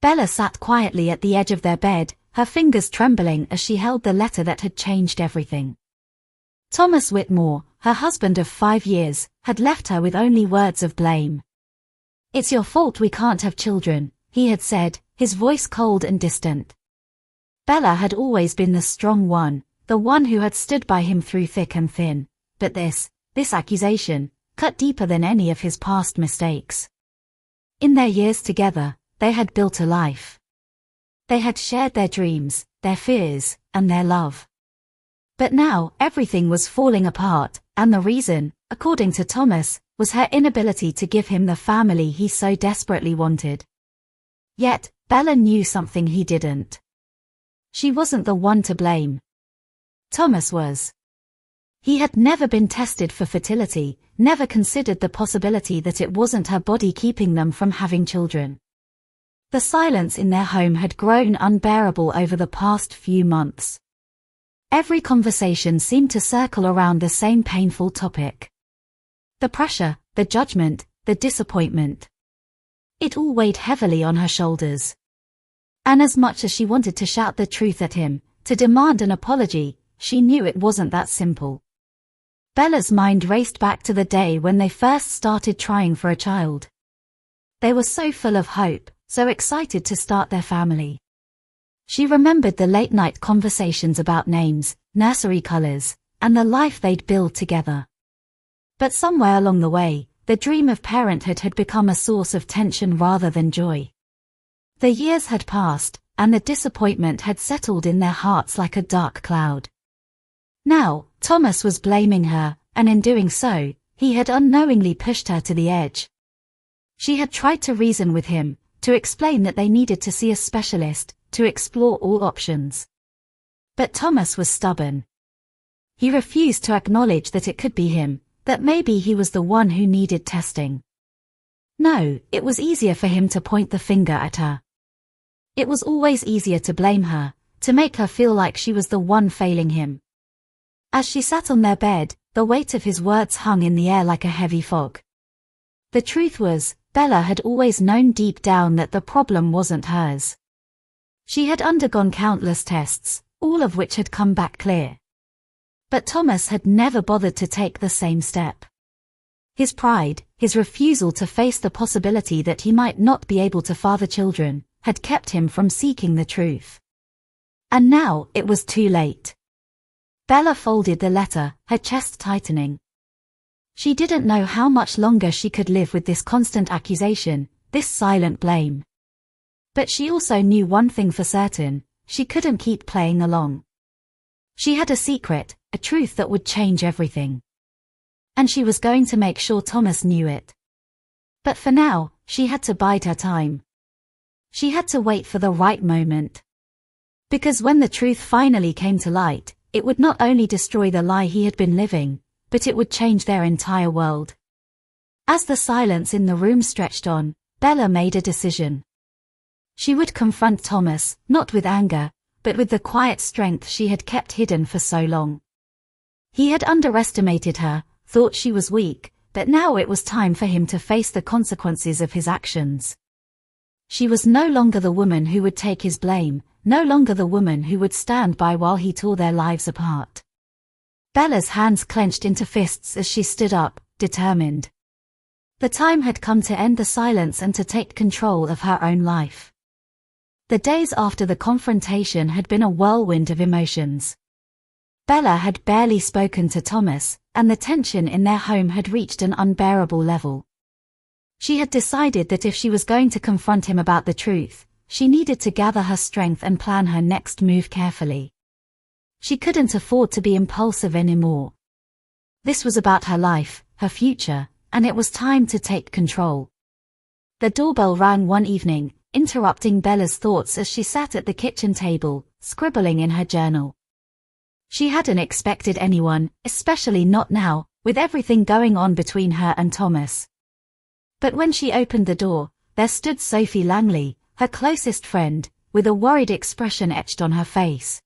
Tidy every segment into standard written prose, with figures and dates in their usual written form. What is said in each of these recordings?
Bella sat quietly at the edge of their bed, her fingers trembling as she held the letter that had changed everything. Thomas Whitmore, her husband of 5 years, had left her with only words of blame. "It's your fault we can't have children," he had said, his voice cold and distant. Bella had always been the strong one, the one who had stood by him through thick and thin, but this accusation, cut deeper than any of his past mistakes. In their years together, they had built a life. They had shared their dreams, their fears, and their love. But now, everything was falling apart, and the reason, according to Thomas, was her inability to give him the family he so desperately wanted. Yet, Bella knew something he didn't. She wasn't the one to blame. Thomas was. He had never been tested for fertility, never considered the possibility that it wasn't her body keeping them from having children. The silence in their home had grown unbearable over the past few months. Every conversation seemed to circle around the same painful topic. The pressure, the judgment, the disappointment. It all weighed heavily on her shoulders. And as much as she wanted to shout the truth at him, to demand an apology, she knew it wasn't that simple. Bella's mind raced back to the day when they first started trying for a child. They were so full of hope, so excited to start their family. She remembered the late-night conversations about names, nursery colors, and the life they'd build together. But somewhere along the way, the dream of parenthood had become a source of tension rather than joy. The years had passed, and the disappointment had settled in their hearts like a dark cloud. Now, Thomas was blaming her, and in doing so, he had unknowingly pushed her to the edge. She had tried to reason with him, to explain that they needed to see a specialist, to explore all options. But Thomas was stubborn. He refused to acknowledge that it could be him, that maybe he was the one who needed testing. No, it was easier for him to point the finger at her. It was always easier to blame her, to make her feel like she was the one failing him. As she sat on their bed, the weight of his words hung in the air like a heavy fog. The truth was, Bella had always known deep down that the problem wasn't hers. She had undergone countless tests, all of which had come back clear. But Thomas had never bothered to take the same step. His pride, his refusal to face the possibility that he might not be able to father children, had kept him from seeking the truth. And now, it was too late. Bella folded the letter, her chest tightening. She didn't know how much longer she could live with this constant accusation, this silent blame. But she also knew one thing for certain, she couldn't keep playing along. She had a secret, a truth that would change everything. And she was going to make sure Thomas knew it. But for now, she had to bide her time. She had to wait for the right moment. Because when the truth finally came to light, it would not only destroy the lie he had been living, but it would change their entire world. As the silence in the room stretched on, Bella made a decision. She would confront Thomas, not with anger, but with the quiet strength she had kept hidden for so long. He had underestimated her, thought she was weak, but now it was time for him to face the consequences of his actions. She was no longer the woman who would take his blame, no longer the woman who would stand by while he tore their lives apart. Bella's hands clenched into fists as she stood up, determined. The time had come to end the silence and to take control of her own life. The days after the confrontation had been a whirlwind of emotions. Bella had barely spoken to Thomas, and the tension in their home had reached an unbearable level. She had decided that if she was going to confront him about the truth, she needed to gather her strength and plan her next move carefully. She couldn't afford to be impulsive anymore. This was about her life, her future, and it was time to take control. The doorbell rang one evening, interrupting Bella's thoughts as she sat at the kitchen table, scribbling in her journal. She hadn't expected anyone, especially not now, with everything going on between her and Thomas. But when she opened the door, there stood Sophie Langley, her closest friend, with a worried expression etched on her face.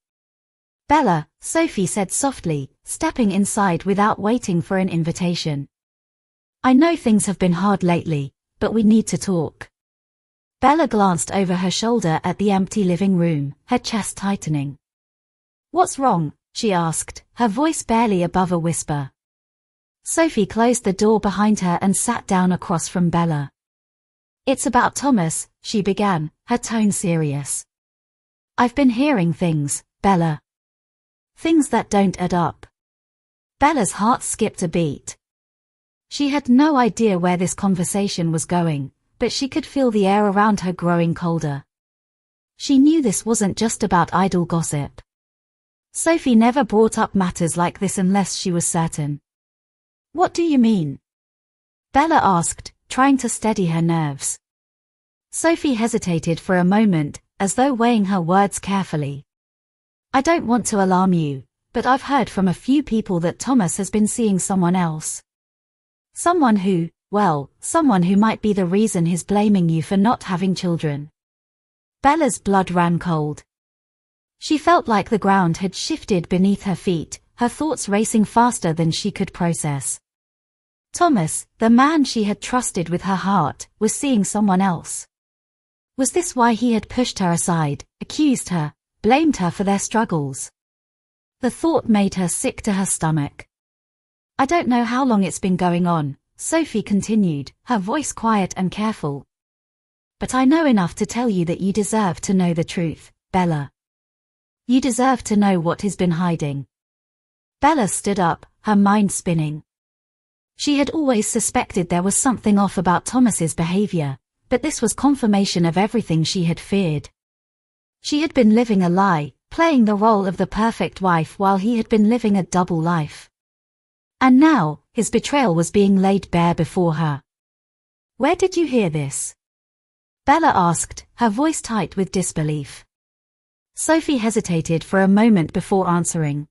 "Bella," Sophie said softly, stepping inside without waiting for an invitation. "I know things have been hard lately, but we need to talk." Bella glanced over her shoulder at the empty living room, her chest tightening. "What's wrong?" she asked, her voice barely above a whisper. Sophie closed the door behind her and sat down across from Bella. "It's about Thomas," she began, her tone serious. "I've been hearing things, Bella. Things that don't add up." Bella's heart skipped a beat. She had no idea where this conversation was going, but she could feel the air around her growing colder. She knew this wasn't just about idle gossip. Sophie never brought up matters like this unless she was certain. "What do you mean?" Bella asked, trying to steady her nerves. Sophie hesitated for a moment, as though weighing her words carefully. "I don't want to alarm you, but I've heard from a few people that Thomas has been seeing someone else. Someone who might be the reason he's blaming you for not having children." Bella's blood ran cold. She felt like the ground had shifted beneath her feet, her thoughts racing faster than she could process. Thomas, the man she had trusted with her heart, was seeing someone else. Was this why he had pushed her aside, accused her, blamed her for their struggles? The thought made her sick to her stomach. "I don't know how long it's been going on," Sophie continued, her voice quiet and careful. "But I know enough to tell you that you deserve to know the truth, Bella. You deserve to know what he's been hiding." Bella stood up, her mind spinning. She had always suspected there was something off about Thomas's behavior, but this was confirmation of everything she had feared. She had been living a lie, playing the role of the perfect wife while he had been living a double life. And now, his betrayal was being laid bare before her. "Where did you hear this?" Bella asked, her voice tight with disbelief. Sophie hesitated for a moment before answering.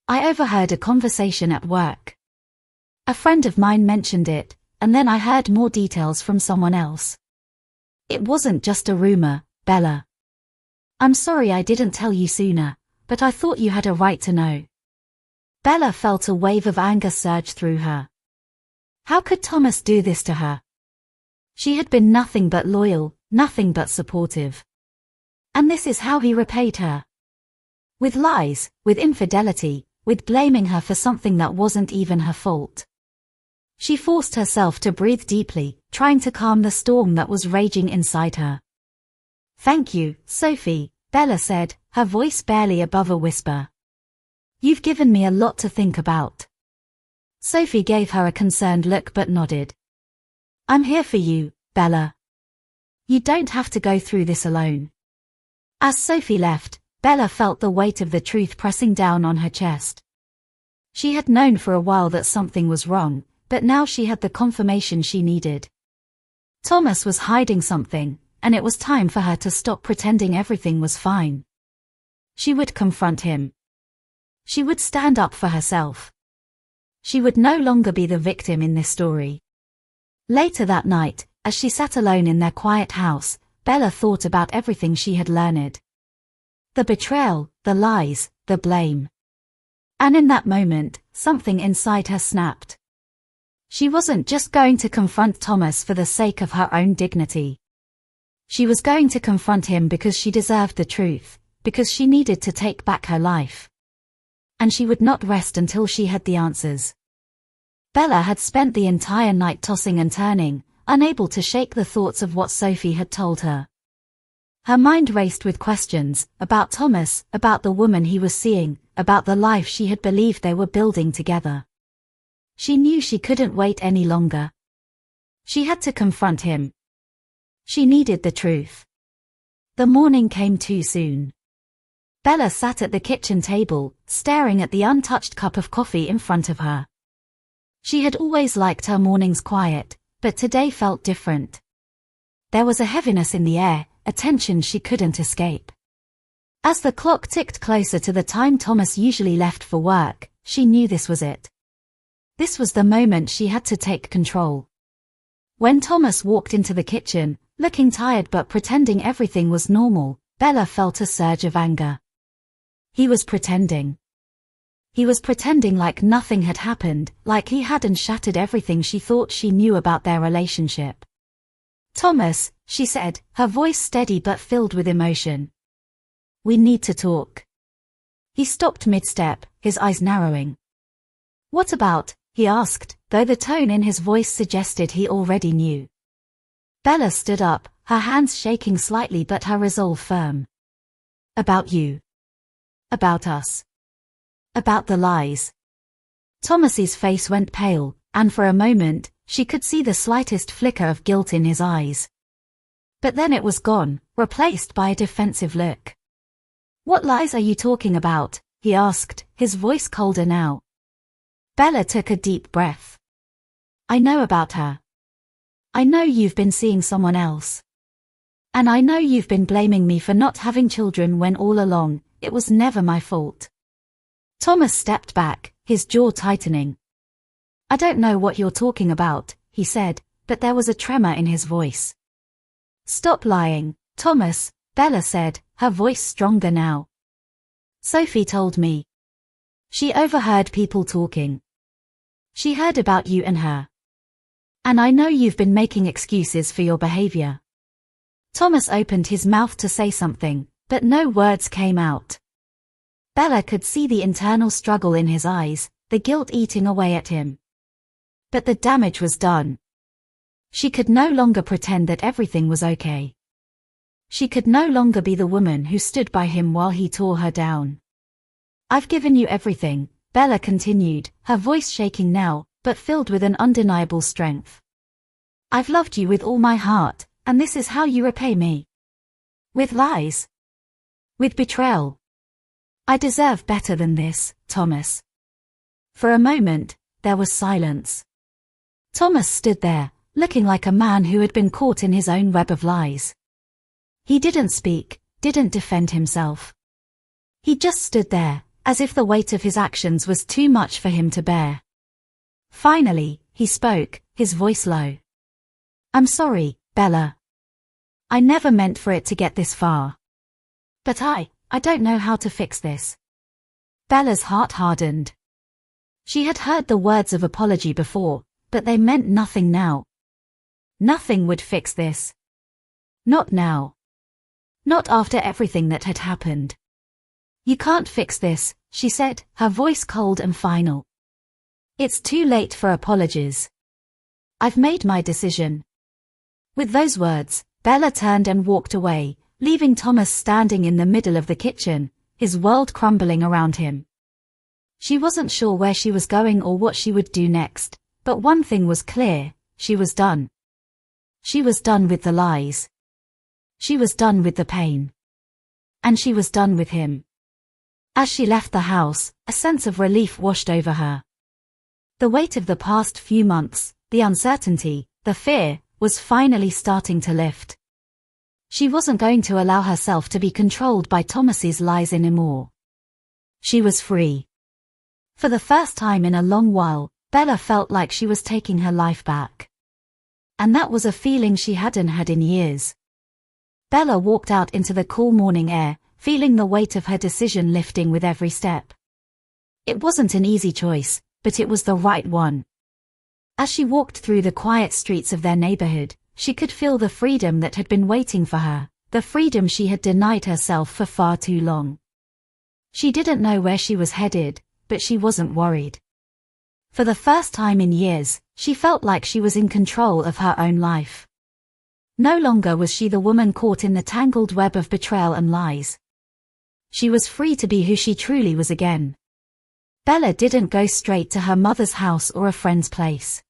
"I overheard a conversation at work. A friend of mine mentioned it, and then I heard more details from someone else. It wasn't just a rumor, Bella. I'm sorry I didn't tell you sooner, but I thought you had a right to know." Bella felt a wave of anger surge through her. How could Thomas do this to her? She had been nothing but loyal, nothing but supportive. And this is how he repaid her. With lies, with infidelity, with blaming her for something that wasn't even her fault. She forced herself to breathe deeply, trying to calm the storm that was raging inside her. "Thank you, Sophie," Bella said, her voice barely above a whisper. "You've given me a lot to think about." Sophie gave her a concerned look but nodded. "I'm here for you, Bella. You don't have to go through this alone." As Sophie left, Bella felt the weight of the truth pressing down on her chest. She had known for a while that something was wrong, but now she had the confirmation she needed. Thomas was hiding something, and it was time for her to stop pretending everything was fine. She would confront him. She would stand up for herself. She would no longer be the victim in this story. Later that night, as she sat alone in their quiet house, Bella thought about everything she had learned. The betrayal, the lies, the blame. And in that moment, something inside her snapped. She wasn't just going to confront Thomas for the sake of her own dignity. She was going to confront him because she deserved the truth, because she needed to take back her life. And she would not rest until she had the answers. Bella had spent the entire night tossing and turning, unable to shake the thoughts of what Sophie had told her. Her mind raced with questions, about Thomas, about the woman he was seeing, about the life she had believed they were building together. She knew she couldn't wait any longer. She had to confront him. She needed the truth. The morning came too soon. Bella sat at the kitchen table, staring at the untouched cup of coffee in front of her. She had always liked her mornings quiet, but today felt different. There was a heaviness in the air, a tension she couldn't escape. As the clock ticked closer to the time Thomas usually left for work, she knew this was it. This was the moment she had to take control. When Thomas walked into the kitchen, looking tired but pretending everything was normal, Bella felt a surge of anger. He was pretending. He was pretending like nothing had happened, like he hadn't shattered everything she thought she knew about their relationship. Thomas, she said, her voice steady but filled with emotion. We need to talk. He stopped mid-step, his eyes narrowing. What about? He asked, though the tone in his voice suggested he already knew. Bella stood up, her hands shaking slightly but her resolve firm. About you. About us. About the lies. Thomas's face went pale, and for a moment, she could see the slightest flicker of guilt in his eyes. But then it was gone, replaced by a defensive look. What lies are you talking about? He asked, his voice colder now. Bella took a deep breath. I know about her. I know you've been seeing someone else. And I know you've been blaming me for not having children when all along, it was never my fault. Thomas stepped back, his jaw tightening. I don't know what you're talking about, he said, but there was a tremor in his voice. Stop lying, Thomas, Bella said, her voice stronger now. Sophie told me. She overheard people talking. She heard about you and her. And I know you've been making excuses for your behavior. Thomas opened his mouth to say something, but no words came out. Bella could see the internal struggle in his eyes, the guilt eating away at him. But the damage was done. She could no longer pretend that everything was okay. She could no longer be the woman who stood by him while he tore her down. I've given you everything, Bella continued, her voice shaking now, but filled with an undeniable strength. I've loved you with all my heart, and this is how you repay me. With lies. With betrayal. I deserve better than this, Thomas. For a moment, there was silence. Thomas stood there, looking like a man who had been caught in his own web of lies. He didn't speak, didn't defend himself. He just stood there, as if the weight of his actions was too much for him to bear. Finally, he spoke, his voice low. I'm sorry, Bella. I never meant for it to get this far. But I don't know how to fix this. Bella's heart hardened. She had heard the words of apology before, but they meant nothing now. Nothing would fix this. Not now. Not after everything that had happened. You can't fix this, she said, her voice cold and final. It's too late for apologies. I've made my decision. With those words, Bella turned and walked away, leaving Thomas standing in the middle of the kitchen, his world crumbling around him. She wasn't sure where she was going or what she would do next, but one thing was clear, she was done. She was done with the lies. She was done with the pain. And she was done with him. As she left the house, a sense of relief washed over her. The weight of the past few months, the uncertainty, the fear, was finally starting to lift. She wasn't going to allow herself to be controlled by Thomas's lies anymore. She was free. For the first time in a long while, Bella felt like she was taking her life back. And that was a feeling she hadn't had in years. Bella walked out into the cool morning air, feeling the weight of her decision lifting with every step. It wasn't an easy choice, but it was the right one. As she walked through the quiet streets of their neighborhood, she could feel the freedom that had been waiting for her, the freedom she had denied herself for far too long. She didn't know where she was headed, but she wasn't worried. For the first time in years, she felt like she was in control of her own life. No longer was she the woman caught in the tangled web of betrayal and lies. She was free to be who she truly was again. Bella didn't go straight to her mother's house or a friend's place.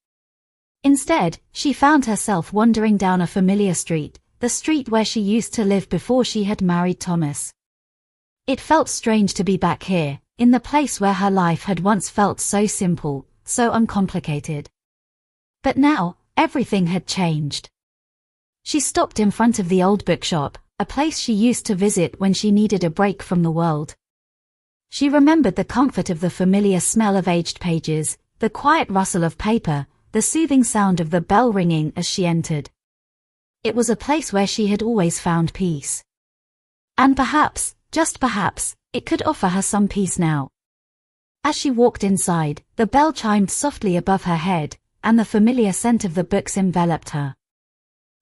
Instead, she found herself wandering down a familiar street, the street where she used to live before she had married Thomas. It felt strange to be back here, in the place where her life had once felt so simple, so uncomplicated. But now, everything had changed. She stopped in front of the old bookshop, a place she used to visit when she needed a break from the world. She remembered the comfort of the familiar smell of aged pages, the quiet rustle of paper, the soothing sound of the bell ringing as she entered. It was a place where she had always found peace. And perhaps, just perhaps, it could offer her some peace now. As she walked inside, the bell chimed softly above her head, and the familiar scent of the books enveloped her.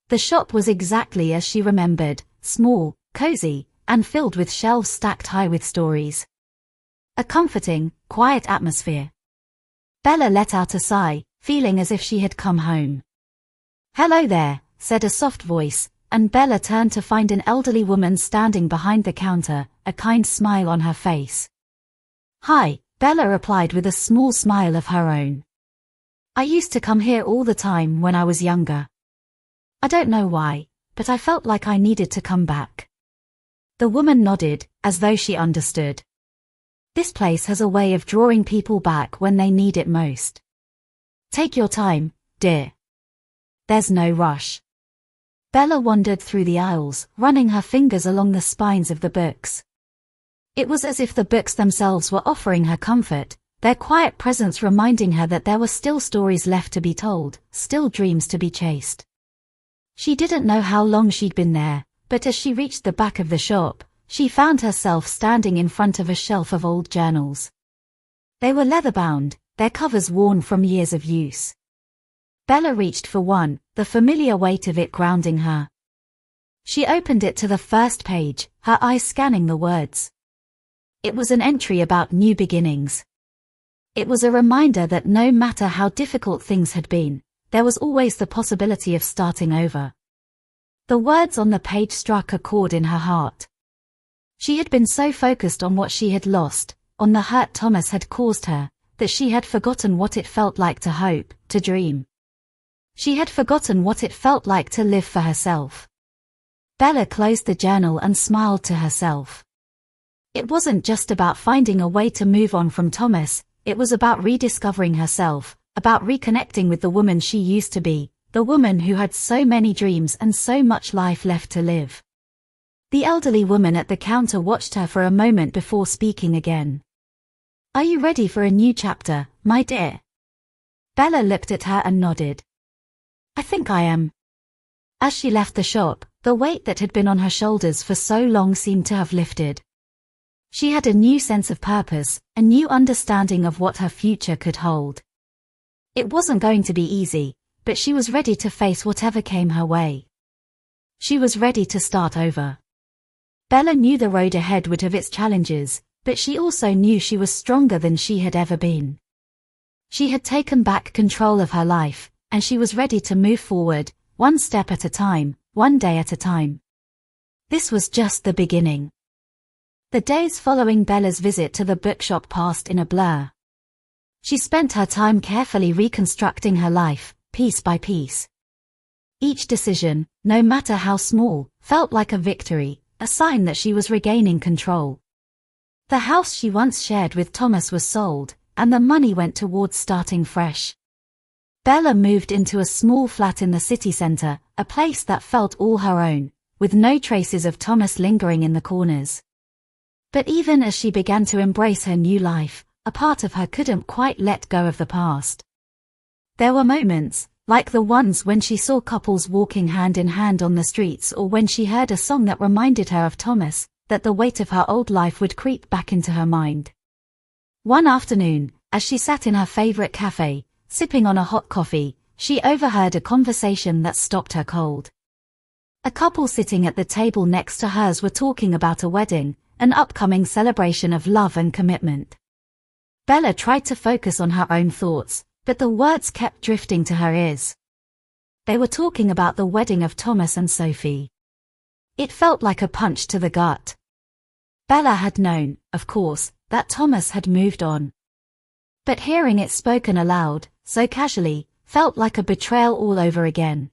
The shop was exactly as she remembered, small, cozy, and filled with shelves stacked high with stories. A comforting, quiet atmosphere. Bella let out a sigh, feeling as if she had come home. "Hello there," said a soft voice, and Bella turned to find an elderly woman standing behind the counter, a kind smile on her face. "Hi," Bella replied with a small smile of her own. "I used to come here all the time when I was younger. I don't know why, but I felt like I needed to come back." The woman nodded, as though she understood. This place has a way of drawing people back when they need it most. "Take your time, dear. There's no rush." Bella wandered through the aisles, running her fingers along the spines of the books. It was as if the books themselves were offering her comfort, their quiet presence reminding her that there were still stories left to be told, still dreams to be chased. She didn't know how long she'd been there, but as she reached the back of the shop, she found herself standing in front of a shelf of old journals. They were leather-bound, their covers worn from years of use. Bella reached for one, the familiar weight of it grounding her. She opened it to the first page, her eyes scanning the words. It was an entry about new beginnings. It was a reminder that no matter how difficult things had been, there was always the possibility of starting over. The words on the page struck a chord in her heart. She had been so focused on what she had lost, on the hurt Thomas had caused her, that she had forgotten what it felt like to hope, to dream. She had forgotten what it felt like to live for herself. Bella closed the journal and smiled to herself. It wasn't just about finding a way to move on from Thomas, it was about rediscovering herself, about reconnecting with the woman she used to be, the woman who had so many dreams and so much life left to live. The elderly woman at the counter watched her for a moment before speaking again. "Are you ready for a new chapter, my dear?" Bella looked at her and nodded. "I think I am." As she left the shop, the weight that had been on her shoulders for so long seemed to have lifted. She had a new sense of purpose, a new understanding of what her future could hold. It wasn't going to be easy, but she was ready to face whatever came her way. She was ready to start over. Bella knew the road ahead would have its challenges, but she also knew she was stronger than she had ever been. She had taken back control of her life, and she was ready to move forward, one step at a time, one day at a time. This was just the beginning. The days following Bella's visit to the bookshop passed in a blur. She spent her time carefully reconstructing her life, piece by piece. Each decision, no matter how small, felt like a victory, a sign that she was regaining control. The house she once shared with Thomas was sold, and the money went towards starting fresh. Bella moved into a small flat in the city center, a place that felt all her own, with no traces of Thomas lingering in the corners. But even as she began to embrace her new life, a part of her couldn't quite let go of the past. There were moments, like the ones when she saw couples walking hand in hand on the streets or when she heard a song that reminded her of Thomas, that the weight of her old life would creep back into her mind. One afternoon, as she sat in her favorite cafe, sipping on a hot coffee, she overheard a conversation that stopped her cold. A couple sitting at the table next to hers were talking about a wedding, an upcoming celebration of love and commitment. Bella tried to focus on her own thoughts, but the words kept drifting to her ears. They were talking about the wedding of Thomas and Sophie. It felt like a punch to the gut. Bella had known, of course, that Thomas had moved on. But hearing it spoken aloud, so casually, felt like a betrayal all over again.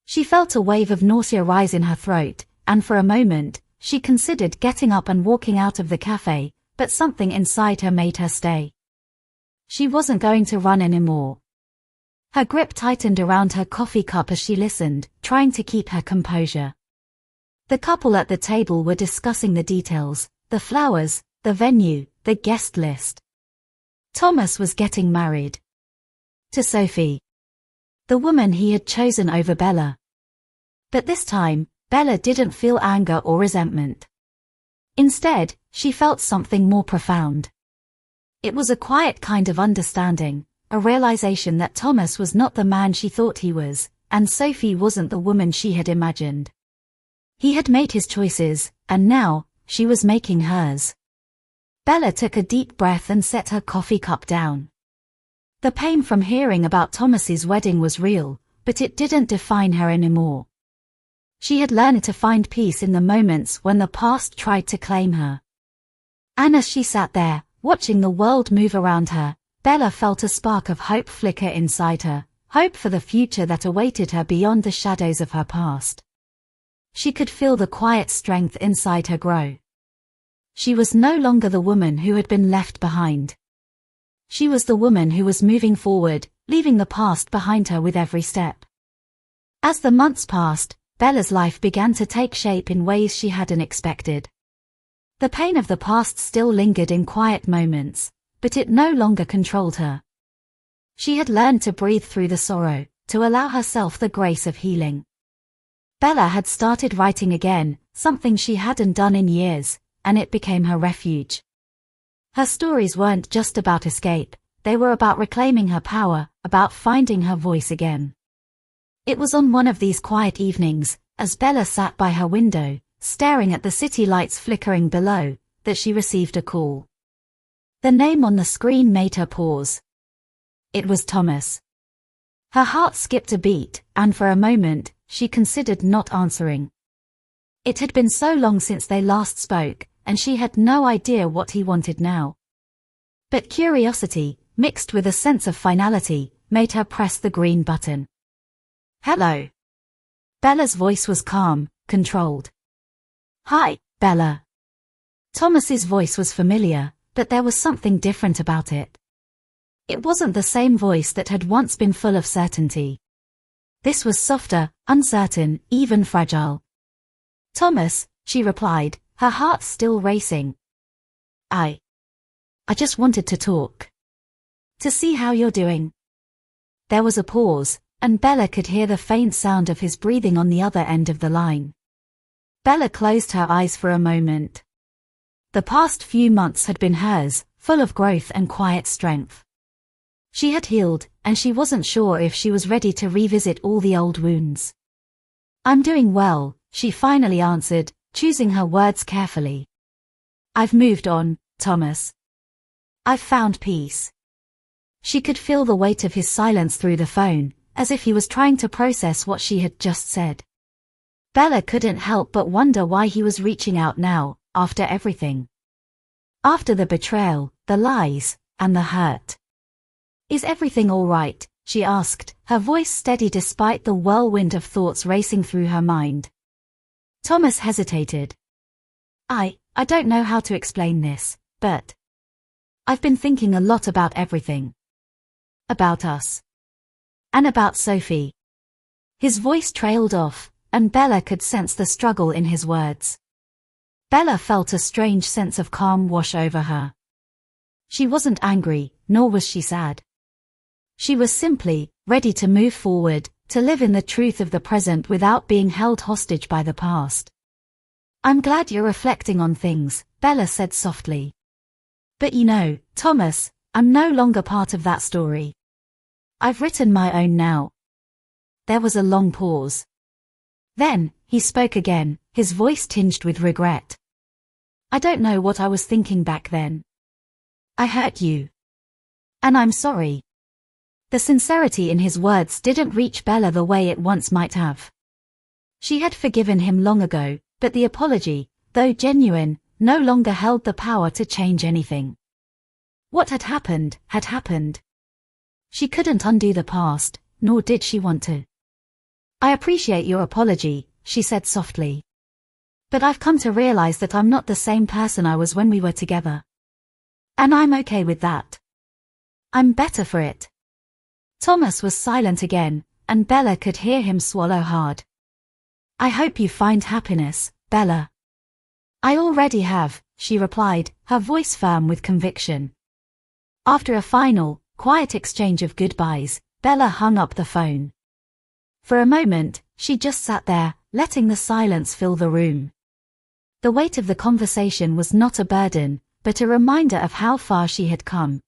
She felt a wave of nausea rise in her throat, and for a moment, she considered getting up and walking out of the cafe, but something inside her made her stay. She wasn't going to run anymore. Her grip tightened around her coffee cup as she listened, trying to keep her composure. The couple at the table were discussing the details, the flowers, the venue, the guest list. Thomas was getting married. To Sophie. The woman he had chosen over Bella. But this time, Bella didn't feel anger or resentment. Instead, she felt something more profound. It was a quiet kind of understanding, a realization that Thomas was not the man she thought he was, and Sophie wasn't the woman she had imagined. He had made his choices, and now, she was making hers. Bella took a deep breath and set her coffee cup down. The pain from hearing about Thomas's wedding was real, but it didn't define her anymore. She had learned to find peace in the moments when the past tried to claim her. And as she sat there, watching the world move around her, Bella felt a spark of hope flicker inside her, hope for the future that awaited her beyond the shadows of her past. She could feel the quiet strength inside her grow. She was no longer the woman who had been left behind. She was the woman who was moving forward, leaving the past behind her with every step. As the months passed, Bella's life began to take shape in ways she hadn't expected. The pain of the past still lingered in quiet moments, but it no longer controlled her. She had learned to breathe through the sorrow, to allow herself the grace of healing. Bella had started writing again, something she hadn't done in years, and it became her refuge. Her stories weren't just about escape, they were about reclaiming her power, about finding her voice again. It was on one of these quiet evenings, as Bella sat by her window, staring at the city lights flickering below, that she received a call. The name on the screen made her pause. It was Thomas. Her heart skipped a beat, and for a moment, she considered not answering. It had been so long since they last spoke, and she had no idea what he wanted now. But curiosity, mixed with a sense of finality, made her press the green button. Hello. Bella's voice was calm, controlled. Hi, Bella. Thomas's voice was familiar, but there was something different about it. It wasn't the same voice that had once been full of certainty. This was softer, uncertain, even fragile. Thomas, she replied, her heart still racing. I just wanted to talk. To see how you're doing. There was a pause, and Bella could hear the faint sound of his breathing on the other end of the line. Bella closed her eyes for a moment. The past few months had been hers, full of growth and quiet strength. She had healed, and she wasn't sure if she was ready to revisit all the old wounds. I'm doing well, she finally answered, choosing her words carefully. I've moved on, Thomas. I've found peace. She could feel the weight of his silence through the phone, as if he was trying to process what she had just said. Bella couldn't help but wonder why he was reaching out now, after everything. After the betrayal, the lies, and the hurt. Is everything all right? She asked, her voice steady despite the whirlwind of thoughts racing through her mind. Thomas hesitated. I don't know how to explain this, but I've been thinking a lot about everything. About us. And about Sophie. His voice trailed off, and Bella could sense the struggle in his words. Bella felt a strange sense of calm wash over her. She wasn't angry, nor was she sad. She was simply ready to move forward, to live in the truth of the present without being held hostage by the past. I'm glad you're reflecting on things, Bella said softly. But you know, Thomas, I'm no longer part of that story. I've written my own now. There was a long pause. Then, he spoke again, his voice tinged with regret. I don't know what I was thinking back then. I hurt you. And I'm sorry. The sincerity in his words didn't reach Bella the way it once might have. She had forgiven him long ago, but the apology, though genuine, no longer held the power to change anything. What had happened, had happened. She couldn't undo the past, nor did she want to. I appreciate your apology, she said softly. But I've come to realize that I'm not the same person I was when we were together. And I'm okay with that. I'm better for it. Thomas was silent again, and Bella could hear him swallow hard. I hope you find happiness, Bella. I already have, she replied, her voice firm with conviction. After a final, quiet exchange of goodbyes, Bella hung up the phone. For a moment, she just sat there, letting the silence fill the room. The weight of the conversation was not a burden, but a reminder of how far she had come.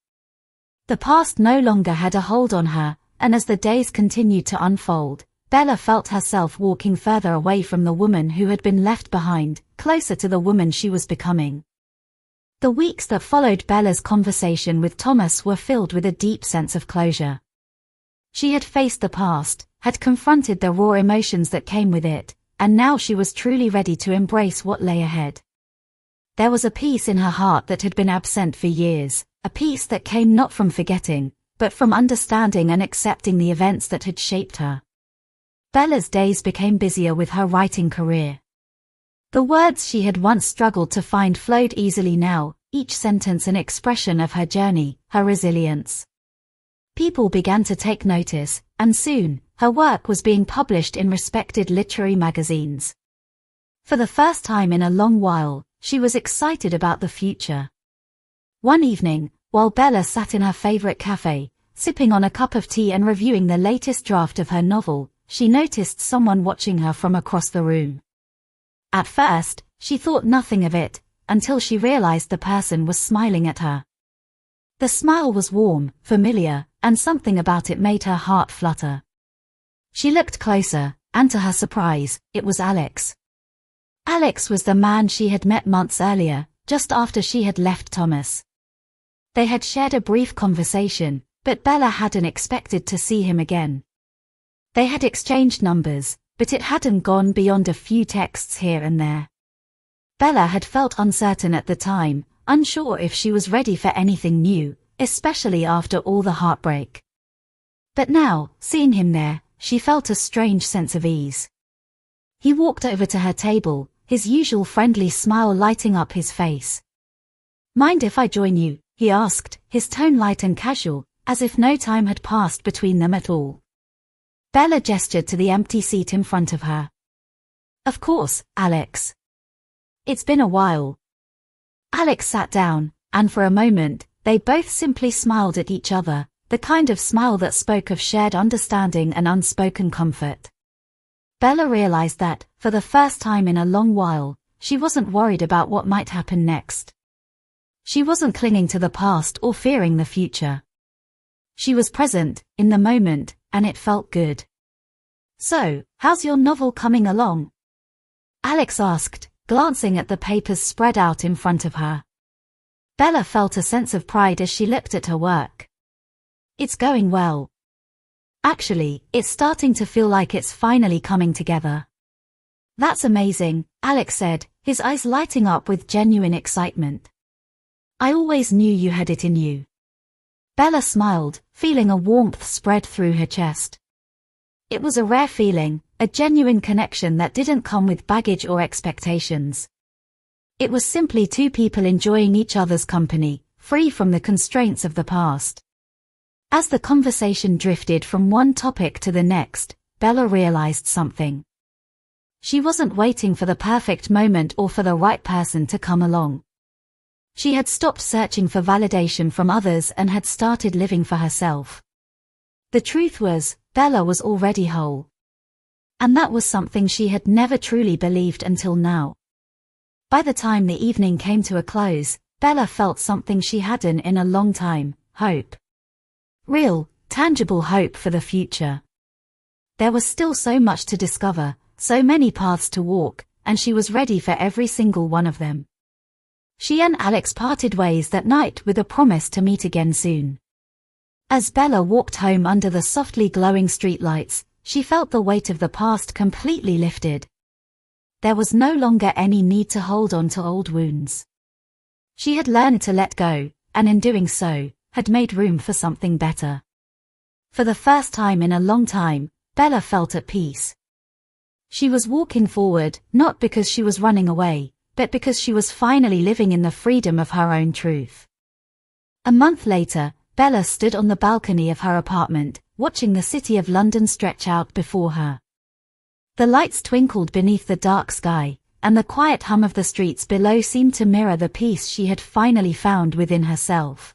The past no longer had a hold on her, and as the days continued to unfold, Bella felt herself walking further away from the woman who had been left behind, closer to the woman she was becoming. The weeks that followed Bella's conversation with Thomas were filled with a deep sense of closure. She had faced the past, had confronted the raw emotions that came with it, and now she was truly ready to embrace what lay ahead. There was a peace in her heart that had been absent for years, a peace that came not from forgetting, but from understanding and accepting the events that had shaped her. Bella's days became busier with her writing career. The words she had once struggled to find flowed easily now, each sentence an expression of her journey, her resilience. People began to take notice, and soon, her work was being published in respected literary magazines. For the first time in a long while, she was excited about the future. One evening, while Bella sat in her favorite cafe, sipping on a cup of tea and reviewing the latest draft of her novel, she noticed someone watching her from across the room. At first, she thought nothing of it, until she realized the person was smiling at her. The smile was warm, familiar, and something about it made her heart flutter. She looked closer, and to her surprise, it was Alex. Alex was the man she had met months earlier, just after she had left Thomas. They had shared a brief conversation, but Bella hadn't expected to see him again. They had exchanged numbers, but it hadn't gone beyond a few texts here and there. Bella had felt uncertain at the time, unsure if she was ready for anything new, especially after all the heartbreak. But now, seeing him there, she felt a strange sense of ease. He walked over to her table, his usual friendly smile lighting up his face. "Mind if I join you?" he asked, his tone light and casual, as if no time had passed between them at all. Bella gestured to the empty seat in front of her. "Of course, Alex. It's been a while." Alex sat down, and for a moment, they both simply smiled at each other, the kind of smile that spoke of shared understanding and unspoken comfort. Bella realized that, for the first time in a long while, she wasn't worried about what might happen next. She wasn't clinging to the past or fearing the future. She was present, in the moment, and it felt good. "So, how's your novel coming along?" Alex asked, glancing at the papers spread out in front of her. Bella felt a sense of pride as she looked at her work. "It's going well. Actually, it's starting to feel like it's finally coming together." "That's amazing," Alex said, his eyes lighting up with genuine excitement. "I always knew you had it in you." Bella smiled, feeling a warmth spread through her chest. It was a rare feeling, a genuine connection that didn't come with baggage or expectations. It was simply two people enjoying each other's company, free from the constraints of the past. As the conversation drifted from one topic to the next, Bella realized something. She wasn't waiting for the perfect moment or for the right person to come along. She had stopped searching for validation from others and had started living for herself. The truth was, Bella was already whole. And that was something she had never truly believed until now. By the time the evening came to a close, Bella felt something she hadn't in a long time: hope. Real, tangible hope for the future. There was still so much to discover, so many paths to walk, and she was ready for every single one of them. She and Alex parted ways that night with a promise to meet again soon. As Bella walked home under the softly glowing streetlights, she felt the weight of the past completely lifted. There was no longer any need to hold on to old wounds. She had learned to let go, and in doing so, had made room for something better. For the first time in a long time, Bella felt at peace. She was walking forward, not because she was running away, but because she was finally living in the freedom of her own truth. A month later, Bella stood on the balcony of her apartment, watching the city of London stretch out before her. The lights twinkled beneath the dark sky, and the quiet hum of the streets below seemed to mirror the peace she had finally found within herself.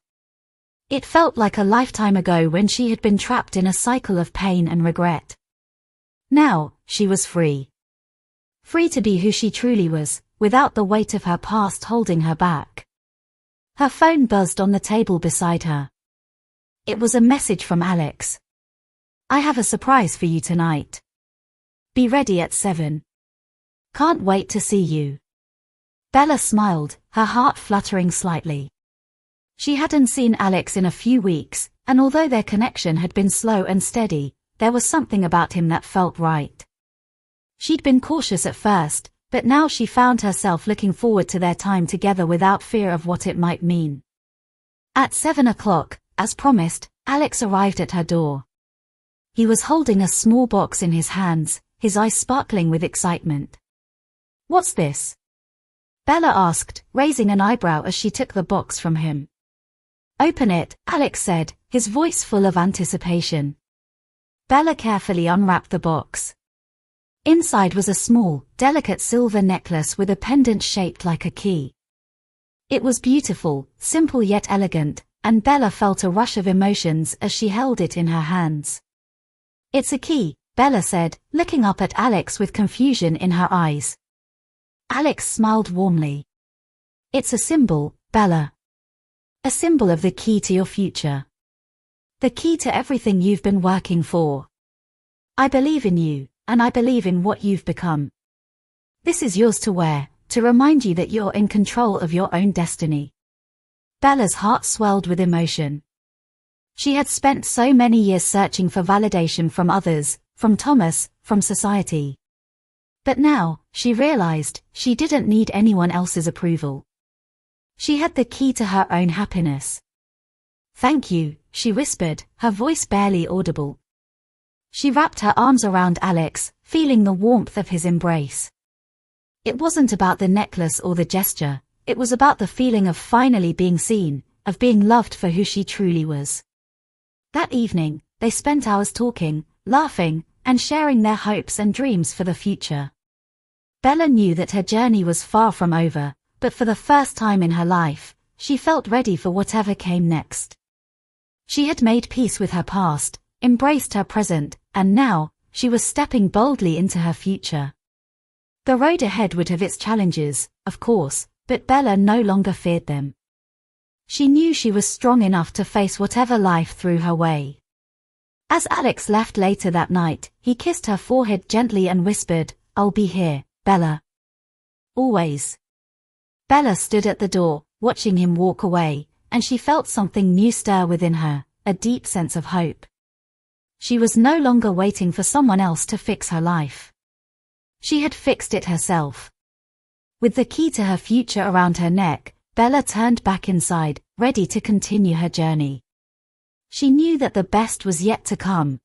It felt like a lifetime ago when she had been trapped in a cycle of pain and regret. Now, she was free. Free to be who she truly was, without the weight of her past holding her back. Her phone buzzed on the table beside her. It was a message from Alex. "I have a surprise for you tonight." Be ready at 7. Can't wait to see you. Bella smiled, her heart fluttering slightly. She hadn't seen Alex in a few weeks, and although their connection had been slow and steady, there was something about him that felt right. She'd been cautious at first, but now she found herself looking forward to their time together without fear of what it might mean. At 7 o'clock, as promised, Alex arrived at her door. He was holding a small box in his hands, his eyes sparkling with excitement. What's this? Bella asked, raising an eyebrow as she took the box from him. Open it, Alex said, his voice full of anticipation. Bella carefully unwrapped the box. Inside was a small, delicate silver necklace with a pendant shaped like a key. It was beautiful, simple yet elegant, and Bella felt a rush of emotions as she held it in her hands. It's a key, Bella said, looking up at Alex with confusion in her eyes. Alex smiled warmly. It's a symbol, Bella. A symbol of the key to your future. The key to everything you've been working for. I believe in you, and I believe in what you've become. This is yours to wear, to remind you that you're in control of your own destiny. Bella's heart swelled with emotion. She had spent so many years searching for validation from others, from Thomas, from society. But now, she realized, she didn't need anyone else's approval. She had the key to her own happiness. Thank you, she whispered, her voice barely audible. She wrapped her arms around Alex, feeling the warmth of his embrace. It wasn't about the necklace or the gesture, it was about the feeling of finally being seen, of being loved for who she truly was. That evening, they spent hours talking, laughing, and sharing their hopes and dreams for the future. Bella knew that her journey was far from over, but for the first time in her life, she felt ready for whatever came next. She had made peace with her past, embraced her present, and now, she was stepping boldly into her future. The road ahead would have its challenges, of course, but Bella no longer feared them. She knew she was strong enough to face whatever life threw her way. As Alex left later that night, he kissed her forehead gently and whispered, "I'll be here, Bella. Always." Bella stood at the door, watching him walk away, and she felt something new stir within her, a deep sense of hope. She was no longer waiting for someone else to fix her life. She had fixed it herself. With the key to her future around her neck, Bella turned back inside, ready to continue her journey. She knew that the best was yet to come,